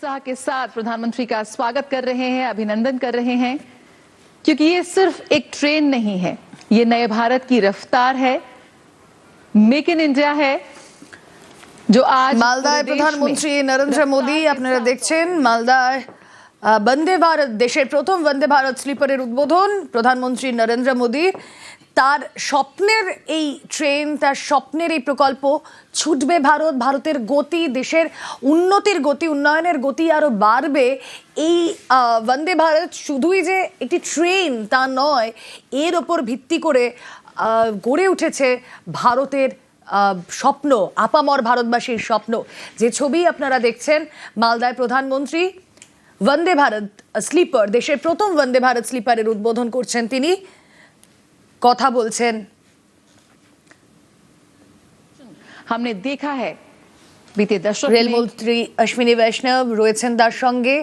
उत्साह के साथ प्रधानमंत्री का स्वागत कर रहे हैं, अभिनंदन कर रहे हैं, क्योंकि ये सिर्फ एक ट्रेन नहीं है, ये नए भारत की रफ्तार है, मेक इन इंडिया है, जो आज মালদায় প্রধানমন্ত্রী নরেন্দ্র মোদী আপনারা দেখছেন মালদায় বন্দে ভারত দেশের প্রথম বন্দে ভারত স্লিপারের উদ্বোধন প্রধানমন্ত্রী নরেন্দ্র মোদী তার স্বপ্নের এই ট্রেন তার স্বপ্নের এই প্রকল্প ছুটবে ভারতের গতি দেশের উন্নতির গতি উন্নয়নের গতি আরো বাড়বে এই বন্দে ভারত শুধুই যে একটি ট্রেন তা নয় এর উপর ভিত্তি করে গড়ে উঠেছে ভারতের স্বপ্ন আপামর ভারতবাসীর স্বপ্ন যে ছবি আপনারা দেখছেন মালদায় প্রধানমন্ত্রী বন্দে ভারত স্লিপার দেশের প্রথম বন্দে ভারত স্লিপারের উদ্বোধন করছেন তিনি কথা বলছেন हमने देखा है बीते दशक রেলমন্ত্রী অশ্বিনী বৈষ্ণব রয়েছেন তার সঙ্গে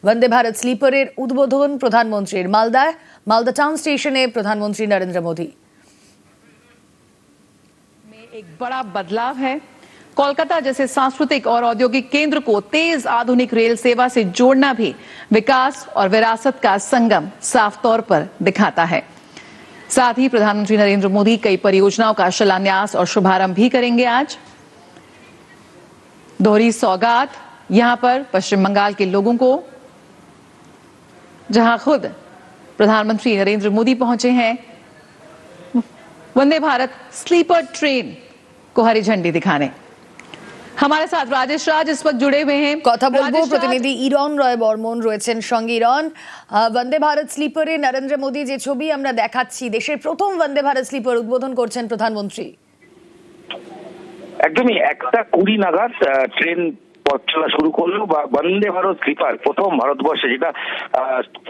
বন্দে ভারত স্লিপারের উদ্বোধন প্রধানমন্ত্রীর মালদা টাউন স্টেশনে প্রধানমন্ত্রী নরেন্দ্র মোদী एक बड़ा बदलाव है। कोलकाता जैसे सांस्कृतिक और औद्योगिक केंद्र को तेज आधुनिक रेल सेवा से जोड़ना भी विकास और विरासत का संगम साफ तौर पर दिखाता है। साथ ही प्रधानमंत्री नरेंद्र मोदी कई परियोजनाओं का शिलान्यास और शुभारंभ भी करेंगे। आज दोहरी सौगात यहां पर पश्चिम बंगाल के लोगों को, जहां खुद प्रधानमंत्री नरेंद्र मोदी पहुंचे हैं वंदे भारत स्लीपर ट्रेन को हरी झंडी दिखाने। हमारे साथ राजेश राज इस वक्त जुड़े हुए हैं। কথা বলবো প্রতিনিধি ইরন রয় বর্মন রয়েছেন সঙ্গে। ইরন, বন্দে ভারত স্লিপারে নরেন্দ্র মোদী যে ছবি আমরা দেখাচ্ছি দেশের প্রথম বন্দে ভারত স্লিপার উদ্বোধন করছেন প্রধানমন্ত্রী। একদমই 1:20 নাগাদ ট্রেন পথ চলা শুরু করলো বা বন্দে ভারত স্লিপার প্রথম ভারতবর্ষে যেটা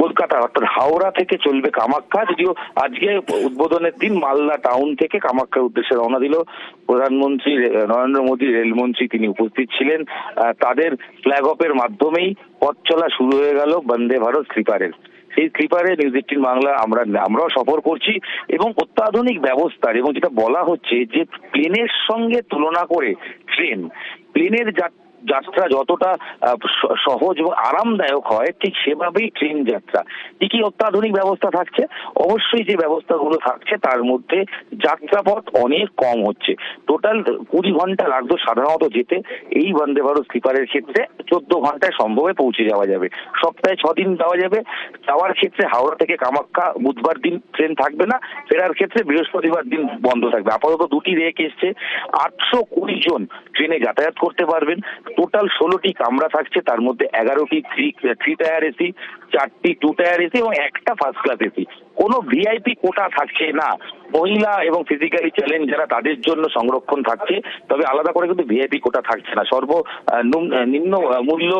কলকাতা অর্থাৎ হাওড়া থেকে চলবে কামাখ্যা। যদিও আজকে উদ্বোধনের দিন মালদা টাউন থেকে কামাখ্যার উদ্দেশ্যে রওনা দিল প্রধানমন্ত্রী নরেন্দ্র মোদী। রেলমন্ত্রী তিনি উপস্থিত ছিলেন। তাদের ফ্ল্যাগ অফের মাধ্যমেই পথ চলা শুরু হয়ে গেল বন্দে ভারত স্লিপারের। সেই স্লিপারে নিউজ 18 বাংলা আমরাও সফর করছি এবং অত্যাধুনিক ব্যবস্থার এবং যেটা বলা হচ্ছে যে প্লেনের সঙ্গে তুলনা করে প্লেনের যাত্রা যতটা সহজ এবং আরামদায়ক হয় ঠিক সেভাবেই ট্রেন যাত্রা। কি অত্যাধুনিক ব্যবস্থা থাকছে? অবশ্যই যে ব্যবস্থাগুলো থাকছে তার মধ্যে যাত্রাপথ অনেক কম হচ্ছে। টোটাল 20 ঘন্টা লাগতো সাধারণত যেতে, এই বন্দে ভারত স্লিপারের ক্ষেত্রে 14 ঘন্টায় সম্ভবে পৌঁছে যাওয়া যাবে। সপ্তাহে 6 দিন যাওয়া যাবে। যাওয়ার ক্ষেত্রে হাওড়া থেকে কামাখ্যা বুধবার দিন ট্রেন থাকবে না, ফেরার ক্ষেত্রে বৃহস্পতিবার দিন বন্ধ থাকবে। আপাতত 2টি রেক এসছে। 820 জন ট্রেনে যাতায়াত করতে পারবেন। টোটাল 16টি কামরা থাকছে, তার মধ্যে 11টি 3 টায়ার এসি, 4টি 2 টায়ার এসি এবং একটা ফার্স্ট ক্লাস এসি। কোনো ভিআইপি কোটা থাকছে না। মহিলা এবং ফিজিক্যালি চ্যালেঞ্জ যারা তাদের জন্য সংরক্ষণ থাকছে, তবে আলাদা করে কিন্তু ভিআইপি কোটা থাকছে না। নিম্ন মূল্য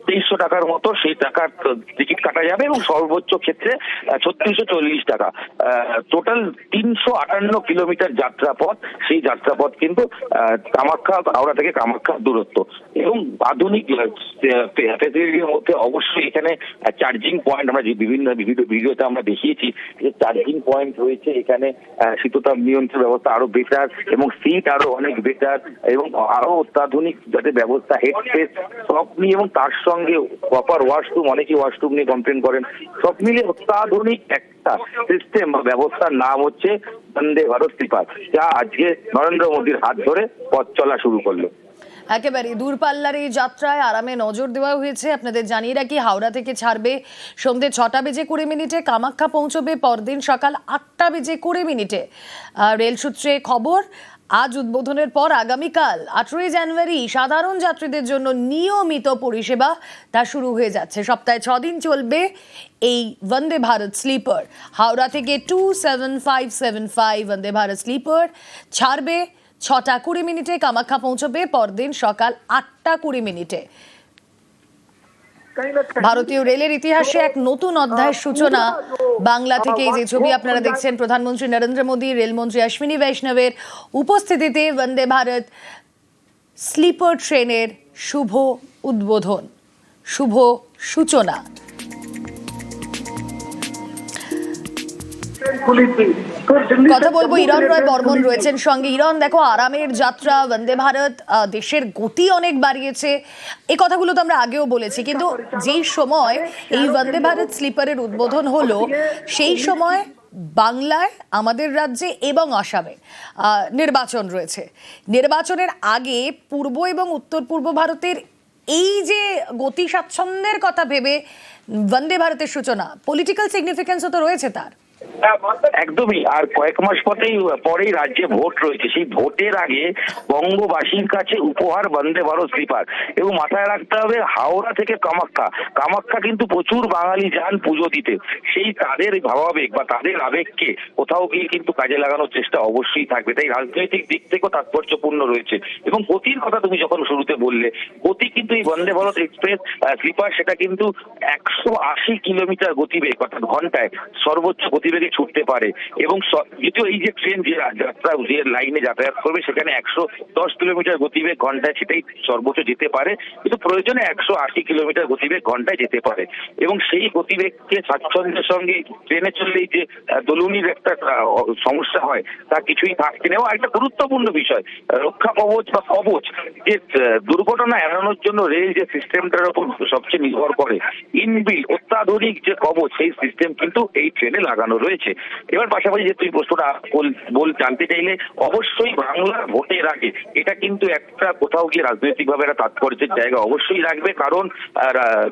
2300 টাকার মতো, সেই টাকার টিকিট কাটা যাবে এবং সর্বোচ্চ ক্ষেত্রে 3640 টাকা। টোটাল 358 কিলোমিটার যাত্রাপথ। সেই যাত্রাপথ কিন্তু হাওড়া থেকে কামাখ্যার দূরত্ব এবং আধুনিক ফ্যাসিলিটির মধ্যে অবশ্যই এখানে চার্জিং পয়েন্ট আমরা যে বিভিন্ন ভিডিওতে আমরা দেখিয়েছি যে চার্জিং পয়েন্ট রয়েছে এখানে। শীততাপ নিয়ন্ত্রণ ব্যবস্থা আরো বেটার এবং সিট আরো অনেক বেটার এবং আরো অত্যাধুনিক যাতে ব্যবস্থা, হেড স্পেস সব নিয়ে এবং তার সঙ্গে প্রপার ওয়াশরুম, অনেকেই ওয়াশরুম নিয়ে কমপ্লেন করেন, সব মিলিয়ে অত্যাধুনিক একটা সিস্টেম বা ব্যবস্থার নাম হচ্ছে বন্দে ভারত স্লিপার, যা আজকে নরেন্দ্র মোদীর হাত ধরে পথ চলা শুরু করলো। একেবারে দূরপাল্লার এই যাত্রায় আরামে নজর দেওয়া হয়েছে। আপনাদের জানিয়ে রাখি হাওড়া থেকে ছাড়বে সন্ধ্যে 6:20 কামাখ্যা পৌঁছবে পরদিন সকাল 8:20। রেল সূত্রে খবর আজ উদ্বোধনের পর আগামীকাল 18 জানুয়ারি সাধারণ যাত্রীদের জন্য নিয়মিত পরিষেবা তা শুরু হয়ে যাচ্ছে। সপ্তাহে 6 দিন চলবে এই বন্দে ভারত স্লিপার। হাওড়া থেকে 27575 বন্দে ভারত স্লিপার ছাড়বে 6:20 কামাখ্যা পৌঁছবে পরদিন সকাল 8:20। ভারতীয় রেলের ইতিহাসে এক নতুন অধ্যায়ের সূচনা। বাংলা থেকে যে ছবি আপনারা দেখছেন প্রধানমন্ত্রী নরেন্দ্র মোদী, রেলমন্ত্রী অশ্বিনী বৈষ্ণবের উপস্থিতিতে বন্দে ভারত স্লিপার ট্রেনের শুভ উদ্বোধন, শুভ সূচনা। खुली थी तो दिल्ली কথা से বলবো जम्मू ইরন के लिए রয় ट्रेन বর্মন खुली थी। রয়েছেন সঙ্গে। ইরন, দেখো আরামের যাত্রা, বন্দে ভারত দেশের গতি অনেক বাড়িয়েছে, এই কথাগুলো তো আমরা আগেও বলেছি, কিন্তু যেই সময় এই বন্দে ভারত স্লিপারের উদ্বোধন হলো সেই সময় বাংলায়, আমাদের রাজ্যে এবং আসামে নির্বাচন রয়েছে। নির্বাচনের আগে পূর্ব এবং উত্তর পূর্ব ভারতের এই যে গতি স্বাচ্ছন্দ্যের কথা ভেবে বন্দে ভারতের সূচনা, পলিটিক্যাল সিগনিফিকেন্সও তো রয়েছে তার। একদমই। আর কয়েক মাস পরেই রাজ্যে ভোট রয়েছে। সেই ভোটের আগে বঙ্গবাসীর কাছে উপহার বন্দে ভারত স্লিপার। এবং মাথায় রাখতে হবে, হাওড়া থেকে কামাখ্যা কিন্তু প্রচুর বাঙালি যান পুজো দিতে। সেই তাদের ভাবাবেগ বা তাদের আবেগকে কোথাও গিয়ে কিন্তু কাজে লাগানোর চেষ্টা অবশ্যই থাকবে। তাই রাজনৈতিক দিক থেকেও তাৎপর্যপূর্ণ রয়েছে। এবং গতির কথা তুমি যখন শুরুতে বললে, গতি কিন্তু এই বন্দে ভারত এক্সপ্রেস স্লিপার সেটা কিন্তু 180 কিলোমিটার গতিবেগ অর্থাৎ ঘন্টায় সর্বোচ্চ গতিবেগে ছুটতে পারে। এবং যদিও এই যে ট্রেন যে যাত্রা যে লাইনে যাতায়াত করবে সেখানে 110 কিলোমিটার গতিবেগ ঘন্টায় সেটাই সর্বোচ্চ যেতে পারে, কিন্তু প্রয়োজনে 180 কিলোমিটার গতিবেগ ঘন্টায় যেতে পারে। এবং সেই গতিবেগকে স্বাচ্ছন্দ্যের সঙ্গে ট্রেনে চললেই যে দোলুনির একটা সমস্যা হয় তা কিছুই থাকছে না। একটা গুরুত্বপূর্ণ বিষয়, রক্ষা কবচ বা কবচ, যে দুর্ঘটনা এড়ানোর জন্য রেল যে সিস্টেমটার উপর সবচেয়ে নির্ভর করে, ইনবিল্ট অত্যাধুনিক যে কবচ, সেই সিস্টেম কিন্তু এই ট্রেনে লাগানো রয়েছে। এবার পাশাপাশি যে তুই প্রশ্নটা জানতে চাইলে, অবশ্যই বাংলার ভোটের আগে এটা কিন্তু একটা কোথাও গিয়ে রাজনৈতিকভাবে একটা তাৎপর্যের জায়গা অবশ্যই রাখবে। কারণ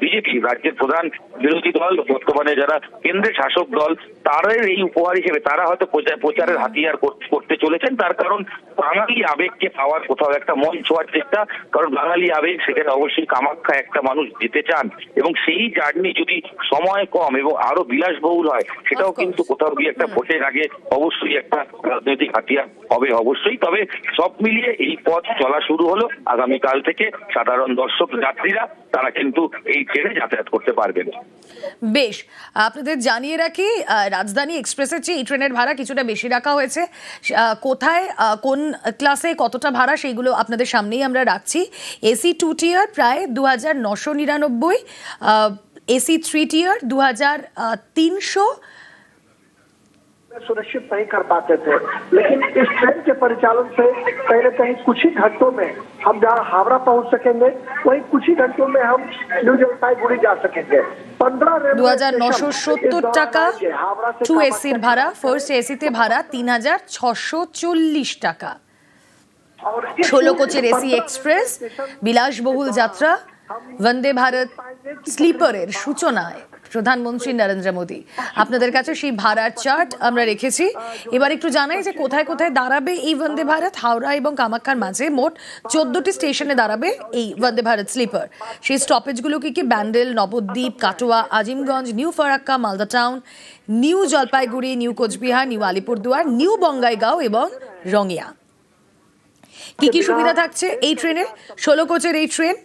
বিজেপি রাজ্যের প্রধান বিরোধী দল, বর্তমানে যারা কেন্দ্রের শাসক দল, তাদের এই উপহার হিসেবে তারা হয়তো প্রচারের হাতিয়ার করতে চলেছেন। তার কারণ বাঙালি আবেগকে পাওয়ার কোথাও একটা মন ছোঁয়ার চেষ্টা। কারণ বাঙালি আবেগ, সেখানে অবশ্যই কামাখ্যা একটা মানুষ যেতে চান, এবং সেই জার্নি যদি সময় কম এবং আরো বিলাসবহুল হয়, সেটাও কিন্তু কোথাও গিয়ে একটা ভোটের আগে অবশ্যই একটা রাজনৈতিক হাতিয়ার হবে অবশ্যই। তবে সব মিলিয়ে এই পথ চলা শুরু হলো। আগামীকাল থেকে সাধারণ দর্শক যাত্রীরা তারা কিন্তু এই ট্রেনে যাতায়াত করতে পারবেন। বেশ, আপনাদের জানিয়ে রাখি, রাজধানী এক্সপ্রেসের চেয়ে এই ট্রেনের ভাড়া কিছুটা বেশি রাখা হয়েছে। কোথায় কোন ক্লাসে কতটা ভাড়া সেইগুলো আপনাদের সামনেই আমরা রাখছি। এসি 2 টিয়ার প্রায় 2999, एसी 3 टियर 2300 सुनिश्चित नहीं कर पाते थे, लेकिन इस ट्रेन के परिचालन से पहले कहीं कुछ ही घंटों में हम जहाँ हावड़ा पहुंच सकेंगे, वहीं कुछ ही घंटों में हम न्यू जलपाईगुड़ी जा सकेंगे। 2970 টাকা 2 এসির ভাড়া, ফার্স্ট এসিতে ভাড়া 3640 টাকা। 16 কোচের এসি এক্সপ্রেস বিলাসবহুল যাত্রা বন্দে ভারত স্লিপারের সূচনায় প্রধানমন্ত্রী নরেন্দ্র মোদী। আপনাদের কাছে সেই ভাড়ার চার্ট আমরা রেখেছি। এবার একটু জানাই যে কোথায় কোথায় দাঁড়াবে এই বন্দে ভারত। হাওড়া এবং কামাখ্যার মাঝে মোট 14টি স্টেশনে দাঁড়াবে এই বন্দে ভারত স্লিপার। সেই স্টপেজগুলো কি? Bandel, Nabadwip, Katwa, Azimganj, new Farakka, Malda town, new Jalpaiguri, new Coochbehar, new Alipurduar, new Bongaigaon এবং রঙিয়া। কি কি সুবিধা থাকছে এই ট্রেনে? 16 কোচের এই ট্রেন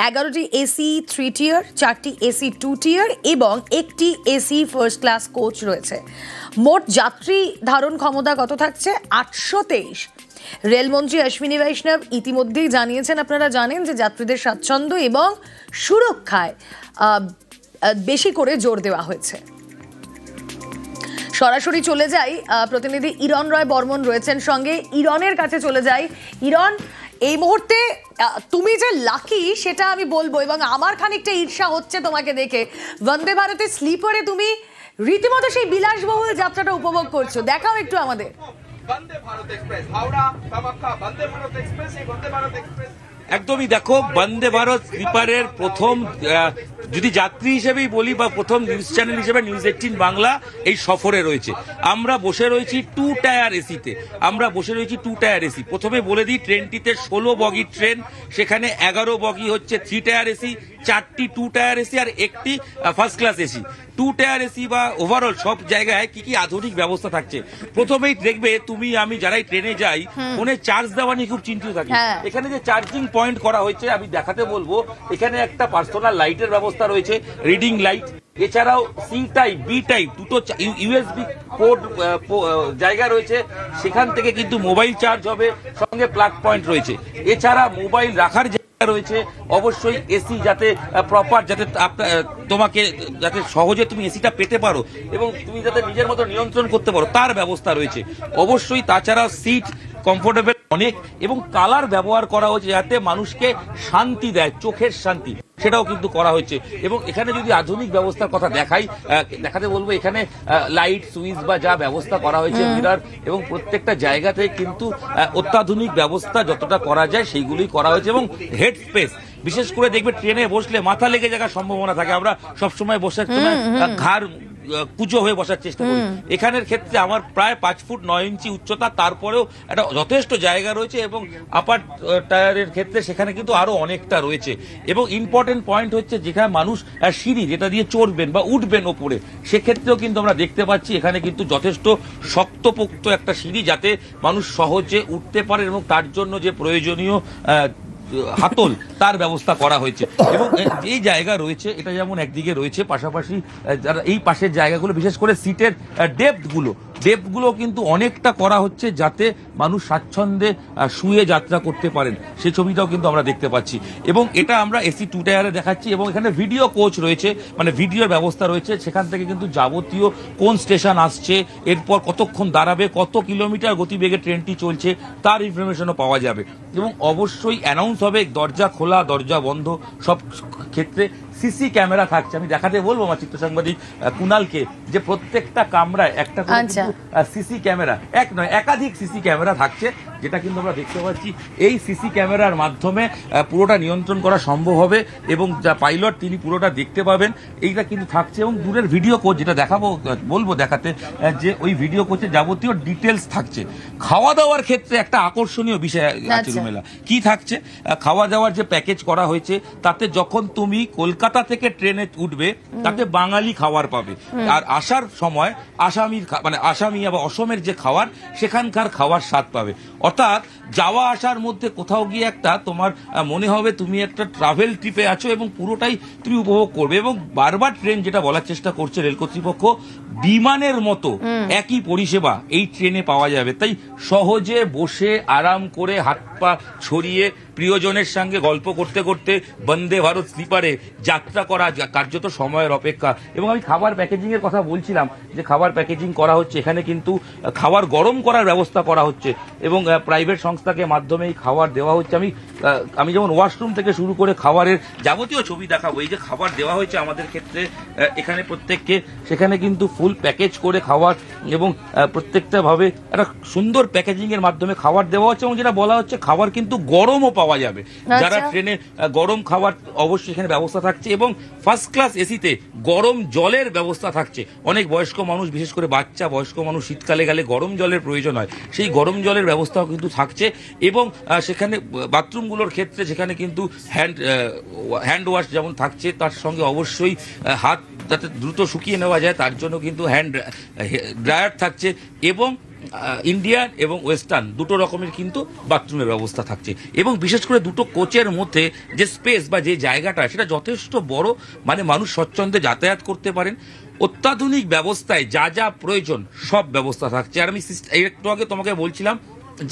11টি এসি 3 টিয়ার, 4টি এসি 2 টিয়ার এবং একটি এসি ফার্স্ট ক্লাস কোচ রয়েছে। মোট যাত্রী ধারণ ক্ষমতা কত থাকছে? 823। রেলমন্ত্রী অশ্বিনী বৈষ্ণব ইতিমধ্যেই জানিয়েছেন, আপনারা জানেন, যে যাত্রীদের স্বাচ্ছন্দ্য এবং সুরক্ষায় বেশি করে জোর দেওয়া হয়েছে। সরাসরি চলে যাই, প্রতিনিধি ইরন রয় বর্মন রয়েছেন সঙ্গে। ইরনের কাছে চলে যাই। ইরন, এই মুহূর্তে তুমি যে লাকি সেটা আমি বলবো, এবং আমার খানিকটা ঈর্ষা হচ্ছে তোমাকে দেখে। বন্দে ভারতের স্লিপারে তুমি রীতিমতো সেই বিলাসবহুল যাত্রাটা উপভোগ করছো, দেখাও একটু আমাদের। বন্দে ভারত এক্সপ্রেস হাওড়া কামাখ্যা, বন্দে ভারত এক্সপ্রেস, এই বন্দে ভারত এক্সপ্রেস একদমই দেখো, বন্দে ভারত স্লিপারের প্রথম যদি যাত্রী হিসেবেই বলি বা প্রথম নিউজ চ্যানেল হিসেবে নিউজ 18 বাংলা এই সফরে রয়েছে। আমরা বসে রয়েছি 2 টায়ার এসিতে। প্রথমে বলে দিই, ট্রেনটিতে 16 বগির ট্রেন, সেখানে 11 বগি হচ্ছে 3 টায়ার এসি, 4টি 2 টায়ার এসি আর একটি first class AC. 2 tyre AC বা ওভারঅল সব জায়গায় কি কি আধুনিক ব্যবস্থা থাকছে। প্রথমেই দেখবে তুমি আমি যারাই ট্রেনে যাই, ফোনে চার্জ দেওয়া নিয়ে খুব চিন্তিত থাকি। এখানে যে চার্জিং পয়েন্ট করা হয়েছে আমি দেখাতে বলবো, এখানে একটা পার্সোনাল লাইটের ব্যবস্থা রয়েছে, রিডিং লাইট। এছাড়াও সি টাইপ, বি টাইপ দুটো ইউএসবি পোর্ট জায়গা রয়েছে, সেখান থেকে কিন্তু মোবাইল চার্জ হবে, সঙ্গে প্লাগ পয়েন্ট রয়েছে। এছাড়া মোবাইল রাখার রয়েছে অবশ্যই এসি যাতে প্রপার, যাতে তোমাকে যাতে সহজে তুমি এসিটা পেতে পারো এবং তুমি যাতে নিজের মতো নিয়ন্ত্রণ করতে পারো তার ব্যবস্থা রয়েছে অবশ্যই। তাছাড়া সিট কমফোর্টেবল অনেক এবং কালার ব্যবহার করা হয়েছে যাতে মানুষকে শান্তি দেয়, চোখের শান্তি, সেটাও কিন্তু করা হয়েছে। এবং এখানে যদি আধুনিক ব্যবস্থার কথা দেখাতে বলবো, এখানে লাইট সুইচ বা যা ব্যবস্থা করা হয়েছে মিরর এবং প্রত্যেকটা জায়গাতে কিন্তু অত্যাধুনিক ব্যবস্থা যতটা করা যায় সেইগুলোই করা হয়েছে। এবং হেড স্পেস বিশেষ করে দেখবে ট্রেনে বসলে মাথা লেগে যাওয়ার সম্ভাবনা থাকে, আমরা সবসময় বসার সময় ঘাড় কুচো হয়ে বসার চেষ্টা করি। এখানের ক্ষেত্রে আমার প্রায় 5 ফুট 9 ইঞ্চি উচ্চতা, তারপরেও একটা যথেষ্ট জায়গা রয়েছে এবং আপার টায়ারের ক্ষেত্রে সেখানে কিন্তু আরো অনেকটা রয়েছে। এবং ইম্পর্টেন্ট পয়েন্ট হচ্ছে যেখানে মানুষ সিঁড়ি যেটা দিয়ে চড়বেন বা উঠবেন ওপরে, সেক্ষেত্রেও কিন্তু আমরা দেখতে পাচ্ছি এখানে কিন্তু যথেষ্ট শক্তপোক্ত একটা সিঁড়ি যাতে মানুষ সহজে উঠতে পারে এবং তার জন্য যে প্রয়োজনীয় হাতল তার ব্যবস্থা করা হয়েছে। এবং এই জায়গা রয়েছে এটা যেমন একদিকে রয়েছে, পাশাপাশি যারা এই পাশের জায়গাগুলো বিশেষ করে সিটের ডেপথগুলো কিন্তু অনেকটা করা হচ্ছে যাতে মানুষ স্বাচ্ছন্দ্যে শুয়ে যাত্রা করতে পারেন, সেই ছবিটাও কিন্তু আমরা দেখতে পাচ্ছি। এবং এটা আমরা এসি 2 টায়ারে দেখাচ্ছি এবং এখানে ভিডিও কোচ রয়েছে, মানে ভিডিওর ব্যবস্থা রয়েছে, সেখান থেকে কিন্তু যাবতীয় কোন স্টেশন আসছে, এরপর কতক্ষণ দাঁড়াবে, কত কিলোমিটার গতিবেগে ট্রেনটি চলছে তার ইনফরমেশনও পাওয়া যাবে। এবং অবশ্যই অ্যানাউন্স হবে দরজা খোলা দরজা বন্ধ সব ক্ষেত্রে সিসি ক্যামেরা থাকছে। আমি দেখাতে বলবো আমার চিত্র সাংবাদিক কুনালকে যে প্রত্যেকটা কামরায় একটা সিসি ক্যামেরা, এক নয় একাধিক সিসি ক্যামেরা থাকছে, যেটা কিন্তু আমরা দেখতে পাচ্ছি। এই সিসি ক্যামেরার মাধ্যমে পুরোটা নিয়ন্ত্রণ করা সম্ভব হবে এবং যা পাইলট তিনি পুরোটা দেখতে পাবেন, এইটা কিন্তু থাকছে। এবং দূরের ভিডিও কোচ যেটা দেখাতে যে ওই ভিডিও কোচে যাবতীয় ডিটেলস থাকছে। খাওয়া দাওয়ার ক্ষেত্রে একটা আকর্ষণীয় বিষয় আছে রুমেলা, কি থাকছে খাওয়া দাওয়ার যে প্যাকেজ করা হয়েছে তাতে যখন তুমি কলকাতা থেকে ট্রেনে উঠবে তাতে বাঙালি খাবার পাবে, আর আসার সময় আসামি বা অসমের যে খাবার সেখানকার খাওয়ার স্বাদ পাবে। অর্থাৎ যাওয়া আসার মধ্যে কোথাও গিয়ে একটা তোমার মনে হবে তুমি একটা ট্রাভেল ট্রিপে আছো এবং পুরোটাই তুমি উপভোগ করবে। এবং বারবার ট্রেন যেটা বলার চেষ্টা করছে রেল কর্তৃপক্ষ, বিমানের মতো একই পরিষেবা এই ট্রেনে পাওয়া যাবে, তাই সহজে বসে আরাম করে হাত পা ছড়িয়ে প্রিয়জনের সঙ্গে গল্প করতে করতে বন্দে ভারত স্লিপারে যাত্রা করা কার্যত সময়ের অপেক্ষা। এবং আমি খাবার প্যাকেজিং এর কথা বলছিলাম যে খাবার প্যাকেজিং করা হচ্ছে, এখানে কিন্তু খাবার গরম করার ব্যবস্থা করা হচ্ছে এবং প্রাইভেট সংস্থাকে মাধ্যমে এই খাবার দেওয়া হচ্ছে। আমি যেমন ওয়াশরুম থেকে শুরু করে খাবারের যাবতীয় ছবি দেখাবো। এই যে খাবার দেওয়া হয়েছে আমাদের ক্ষেত্রে এখানে প্রত্যেককে, সেখানে কিন্তু ফুল প্যাকেজ করে খাবার এবং প্রত্যেকটা ভাবে একটা সুন্দর প্যাকেজিং এর মাধ্যমে খাবার দেওয়া হচ্ছে। এবং যেটা বলা হচ্ছে খাবার কিন্তু গরমও পাওয়া যাবে, যারা ট্রেনে গরম খাবার অবশ্যই এখানে ব্যবস্থা থাকছে। এবং ফার্স্ট ক্লাস এসিতে গরম জলের ব্যবস্থা থাকছে। অনেক বয়স্ক মানুষ, বিশেষ করে বাচ্চা বয়স্ক মানুষ শীতকালে গেলে গরম জলের প্রয়োজন হয়, সেই গরম জলের ব্যবস্থাও কিন্তু থাকছে। এবং সেখানে বাথরুমগুলোর ক্ষেত্রে সেখানে কিন্তু হ্যান্ড ওয়াশ যেমন থাকছে, তার সঙ্গে অবশ্যই হাত যাতে দ্রুত শুকিয়ে নেওয়া যায় তার জন্য কিন্তু হ্যান্ড ড্রায়ার থাকছে। এবং ইন্ডিয়ান এবং ওয়েস্টার্ন দুটো রকমের কিন্তু বাথরুমের ব্যবস্থা থাকছে। এবং বিশেষ করে দুটো কোচের মধ্যে যে স্পেস বা যে জায়গাটা সেটা যথেষ্ট বড়, মানে মানুষ স্বচ্ছন্দে যাতায়াত করতে পারেন। অত্যাধুনিক ব্যবস্থায় যা যা প্রয়োজন সব ব্যবস্থা থাকছে। আর আমি একটু আগে তোমাকে বলছিলাম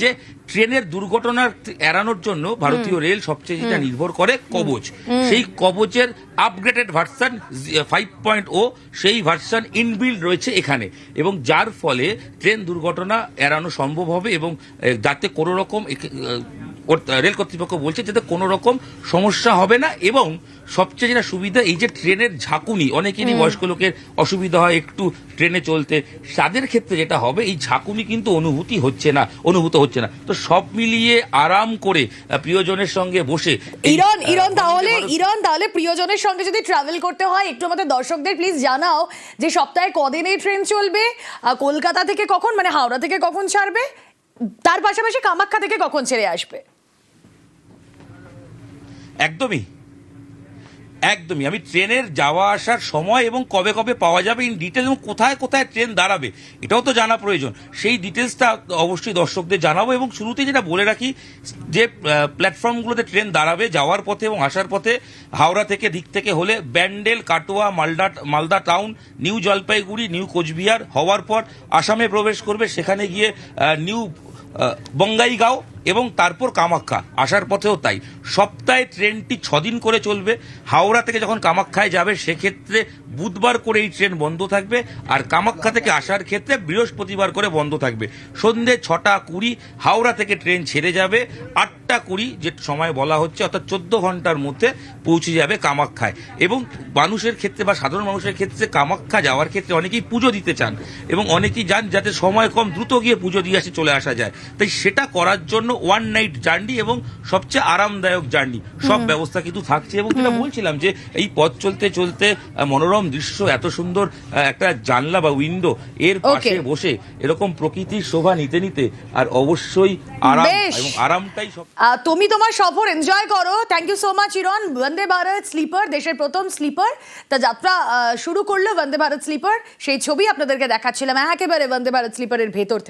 যে ট্রেনের দুর্ঘটনা এড়ানোর জন্য ভারতীয় রেল সবচেয়ে যেটা নির্ভর করে কবচ, সেই কবচের আপগ্রেডেড ভার্সন 5.0 সেই ভার্সন ইনবিল্ড রয়েছে এখানে। এবং যার ফলে ট্রেন দুর্ঘটনা এড়ানো সম্ভব হবে এবং যাতে কোনো রকম রেল কর্তৃপক্ষ বলছে যাতে কোনো রকম সমস্যা হবে না। এবং সবচেয়ে যেটা সুবিধা, এই যে ট্রেনের ঝাঁকুনি, অনেকেরই বয়স্ক লোকের অসুবিধা হয় একটু ট্রেনে চলতে, তাদের ক্ষেত্রে যেটা হবে এই ঝাঁকুনি কিন্তু অনুভূত হচ্ছে না। তো সব মিলিয়ে আরাম করে প্রিয়জনের সঙ্গে বসে ইরন তাহলে প্রিয়জনের সঙ্গে যদি ট্রাভেল করতে হয় একটু আমাদের দর্শকদের প্লিজ জানাও যে সপ্তাহে কদিন এই ট্রেন চলবে, কলকাতা থেকে কখন, মানে হাওড়া থেকে কখন ছাড়বে, তার পাশাপাশি কামাখ্যা থেকে কখন ছেড়ে আসবে। একদমই আমি ট্রেনের যাওয়া আসার সময় এবং কবে কবে পাওয়া যাবে ইন ডিটেলস এবং কোথায় কোথায় ট্রেন দাঁড়াবে এটাও তো জানা প্রয়োজন, সেই ডিটেলসটা অবশ্যই দর্শকদের জানাবো। এবং শুরুতেই যেটা বলে রাখি যে প্ল্যাটফর্মগুলোতে ট্রেন দাঁড়াবে যাওয়ার পথে এবং আসার পথে হাওড়া দিক থেকে হলে Bandel, Katwa, Malda town, new Jalpaiguri, new Coochbehar হওয়ার পর আসামে প্রবেশ করবে, সেখানে গিয়ে নিউ বঙ্গাইগাঁও এবং তারপর কামাখ্যা আসার পথেও তাই। সপ্তাহে ট্রেনটি 6 দিন করে চলবে। হাওড়া থেকে যখন কামাখ্যায় যাবে সেক্ষেত্রে বুধবার করে এই ট্রেন বন্ধ থাকবে, আর কামাখ্যা থেকে আসার ক্ষেত্রে বৃহস্পতিবার করে বন্ধ থাকবে। সন্ধ্যে 6:20 হাওড়া থেকে ট্রেন ছেড়ে যাবে, 8:20 যে সময় বলা হচ্ছে অর্থাৎ 14 ঘন্টার মধ্যে পৌঁছে যাবে কামাখ্যায়। এবং মানুষের ক্ষেত্রে বা সাধারণ মানুষের ক্ষেত্রে কামাখ্যা যাওয়ার ক্ষেত্রে অনেকেই পুজো দিতে চান এবং অনেকেই যান যাতে সময় কম দ্রুত গিয়ে পুজো দিয়ে আসে চলে আসা যায়। তাই সেটা করার জন্য ওয়ান নাইট জার্নি এবং সবচেয়ে আরামদায়ক জার্নি সব ব্যবস্থা কিন্তু থাকছে। এবং যেটা বলছিলাম যে এই পথ চলতে চলতে মনোরম দৃশ্য, এত সুন্দর একটা জানলা বা উইন্ডো এর পাশে বসে এরকম প্রকৃতির শোভা নিতে নিতে আর অবশ্যই আরাম এবং আরামটাই সব। তুমি তোমার সফর এনজয় করো। থ্যাংক ইউ সো মাচ ইরন। বন্দে ভারত স্লিপার, দেশের প্রথম স্লিপার, তা যাত্রা শুরু করলো বন্দে ভারত স্লিপার, সেই ছবি আপনাদেরকে দেখাচ্ছিলাম একেবারে বন্দে ভারত স্লিপারের ভেতর থেকে।